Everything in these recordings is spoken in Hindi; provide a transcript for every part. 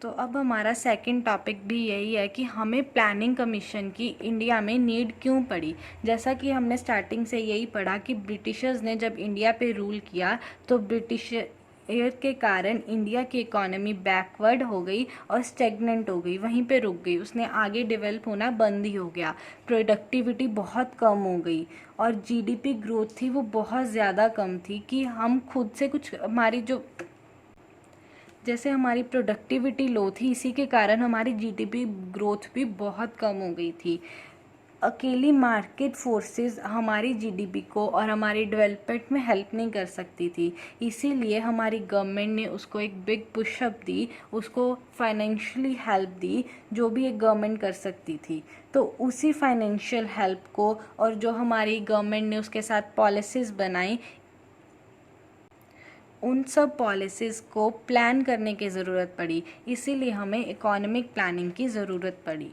तो अब हमारा सेकंड टॉपिक भी यही है कि हमें प्लानिंग कमीशन की इंडिया में नीड क्यों पड़ी। जैसा कि हमने स्टार्टिंग से यही पढ़ा कि ब्रिटिशर्स ने जब इंडिया पे रूल किया तो ब्रिटिश के कारण इंडिया की इकोनॉमी बैकवर्ड हो गई और स्टेगनेंट हो गई, वहीं पे रुक गई, उसने आगे डेवलप होना बंद ही हो गया। प्रोडक्टिविटी बहुत कम हो गई और जीडीपी ग्रोथ थी वो बहुत ज़्यादा कम थी कि हम खुद से कुछ, हमारी जो जैसे हमारी प्रोडक्टिविटी लो थी, इसी के कारण हमारी जीडीपी ग्रोथ भी बहुत कम हो गई थी। अकेली मार्केट फोर्सेस हमारी जीडीपी को और हमारी डेवलपमेंट में हेल्प नहीं कर सकती थी, इसीलिए हमारी गवर्नमेंट ने उसको एक बिग पुशअप दी, उसको फाइनेंशियली हेल्प दी, जो भी एक गवर्नमेंट कर सकती थी। तो उसी फाइनेंशियल हेल्प को और जो हमारी गवर्नमेंट ने उसके साथ पॉलिसीज़ बनाई, उन सब पॉलिसीज़ को प्लान करने की ज़रूरत पड़ी, इसीलिए हमें इकोनॉमिक प्लानिंग की ज़रूरत पड़ी।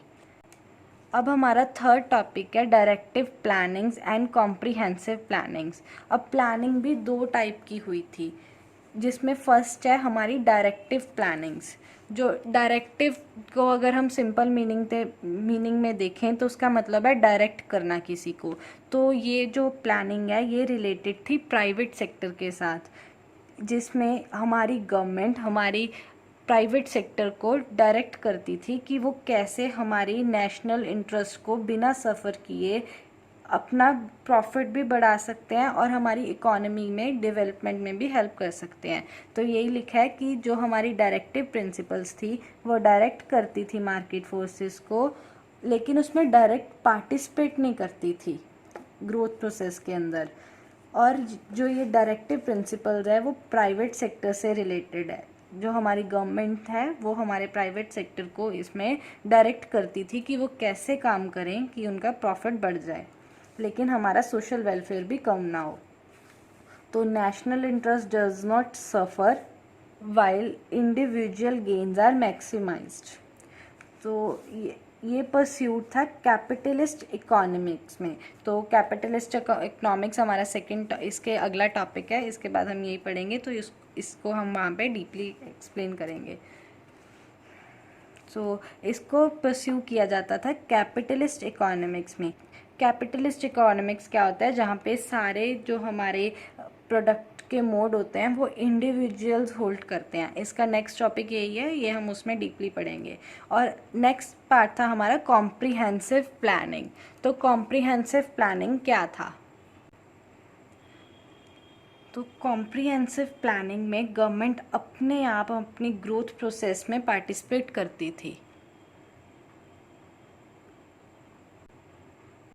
अब हमारा थर्ड टॉपिक है directive plannings and comprehensive plannings. अब प्लानिंग भी दो टाइप की हुई थी, जिसमें फर्स्ट है हमारी डायरेक्टिव प्लानिंग्स। जो डायरेक्टिव को अगर हम सिंपल मीनिंग में देखें तो उसका मतलब है डायरेक्ट करना किसी को। तो ये जो प्लानिंग है ये रिलेटेड थी प्राइवेट सेक्टर के साथ, जिसमें हमारी गवर्नमेंट हमारी प्राइवेट सेक्टर को डायरेक्ट करती थी कि वो कैसे हमारी नेशनल इंटरेस्ट को बिना सफ़र किए अपना प्रॉफिट भी बढ़ा सकते हैं और हमारी इकोनॉमी में डेवलपमेंट में भी हेल्प कर सकते हैं। तो यही लिखा है कि जो हमारी डायरेक्टिव प्रिंसिपल्स थी वो डायरेक्ट करती थी मार्केट फोर्सेस को, लेकिन उसमें डायरेक्ट पार्टिसिपेट नहीं करती थी ग्रोथ प्रोसेस के अंदर। और जो ये डायरेक्टिव प्रिंसिपल्स है वो प्राइवेट सेक्टर से रिलेटेड है। जो हमारी गवर्नमेंट है वो हमारे प्राइवेट सेक्टर को इसमें डायरेक्ट करती थी कि वो कैसे काम करें कि उनका प्रॉफिट बढ़ जाए, लेकिन हमारा सोशल वेलफेयर भी कम ना हो। तो national interest does not suffer while individual gains are maximised. तो ये परस्यूट था कैपिटलिस्ट इकोनॉमिक्स में। तो कैपिटलिस्ट इकोनॉमिक्स हमारा सेकंड, इसके अगला टॉपिक है, इसके बाद हम यही पढ़ेंगे, तो इसको हम वहाँ पे डीपली एक्सप्लेन करेंगे। सो इसको परस्यू किया जाता था कैपिटलिस्ट इकोनॉमिक्स में। कैपिटलिस्ट इकोनॉमिक्स क्या होता है, जहाँ पे सारे जो हमारे प्रोडक्ट के मोड होते हैं वो इंडिविजुअल्स होल्ड करते हैं। इसका नेक्स्ट टॉपिक यही है, ये हम उसमें डीपली पढ़ेंगे। और नेक्स्ट पार्ट था हमारा कॉम्प्रिहेंसिव प्लानिंग। तो कॉम्प्रिहेंसिव प्लानिंग क्या था? तो कॉम्प्रिहेंसिव प्लानिंग में गवर्नमेंट अपने आप अपनी ग्रोथ प्रोसेस में पार्टिसिपेट करती थी।